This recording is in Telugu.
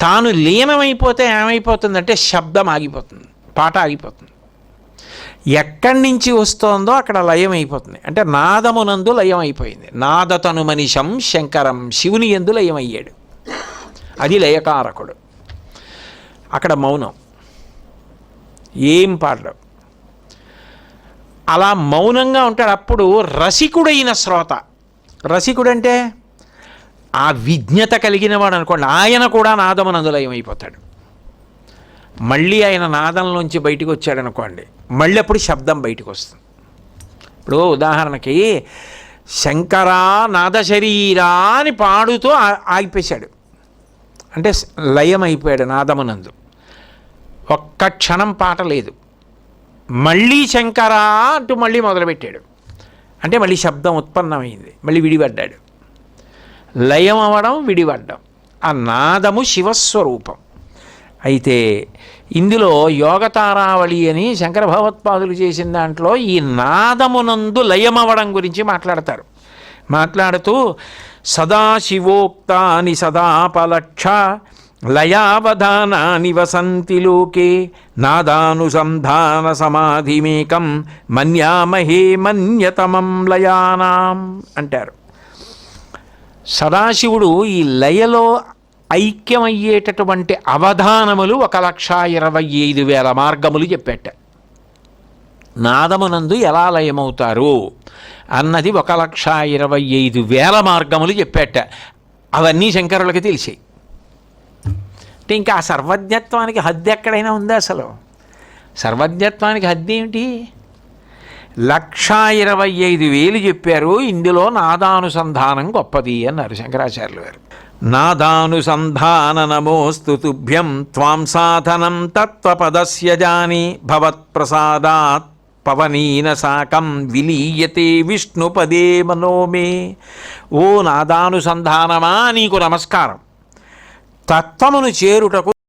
తాను లీనమైపోతే ఏమైపోతుందంటే శబ్దం ఆగిపోతుంది, పాట ఆగిపోతుంది. ఎక్కడి నుంచి వస్తోందో అక్కడ లయం అయిపోతుంది. అంటే నాదమునందు లయం అయిపోయింది. నాదతను మనిషం శంకరం, శివుని యందు లయం అయ్యాడు. అది లయకారకుడు. అక్కడ మౌనం, ఏం పాడలేవు. అలా మౌనంగా ఉంటాడు. అప్పుడు రసికుడైన శ్రోత, రసికుడంటే ఆ విజ్ఞత కలిగిన వాడు అనుకోండి, ఆయన కూడా నాదమునందు లయం అయిపోతాడు. మళ్ళీ ఆయన నాదంలోంచి బయటికి వచ్చాడనుకోండి, మళ్ళీ అప్పుడు శబ్దం బయటకు వస్తుంది. ఇప్పుడు ఉదాహరణకి శంకరా నాద శరీరా అని పాడుతూ ఆగిపేశాడు, అంటే లయం అయిపోయాడు నాదమునందు. ఒక్క క్షణం పాట లేదు. మళ్ళీ శంకరా అంటూ మళ్ళీ మొదలుపెట్టాడు, అంటే మళ్ళీ శబ్దం ఉత్పన్నమైంది, మళ్ళీ విడిపడ్డాడు. లయం అవ్వడం, విడిపడ్డం. ఆ నాదము శివస్వరూపం. అయితే ఇందులో యోగతారావళి అని శంకర భగవత్పాదులు చేసిన దాంట్లో ఈ నాదమునందు లయమవడం గురించి మాట్లాడతారు. మాట్లాడుతూ సదాశివోక్తాని సదాపలక్ష లయావధానాని వసంతి లోకే నాదానుసంధాన సమాధిమేకం మన్యామహే మన్యతమం లయానాం అంటారు. సదాశివుడు ఈ లయలో ఐక్యమయ్యేటటువంటి అవధానములు 1,25,000 మార్గములు చెప్పేట. నాదమునందు ఎలా లయమవుతారు అన్నది 1,25,000 మార్గములు చెప్పేట. అవన్నీ శంకరులకి తెలిసాయి. అంటే ఇంకా ఆ సర్వజ్ఞత్వానికి హద్దు ఎక్కడైనా ఉందా? అసలు సర్వజ్ఞత్వానికి హద్దు ఏమిటి? 1,25,000 చెప్పారు. ఇందులో నాదానుసంధానం గొప్పది అన్నారు శంకరాచార్యులు గారు. నాదానుసంధాన నమోస్తు తుభ్యం త్వాం సాధనం తత్వపదస్య జాని భవత్ప్రసాదాత్ పవనీన సాకం విలీయతే విష్ణుపదే మనోమే. ఓ నాదానుసంధానమా, నీకు నమస్కారం. తత్వమును చేరుటకు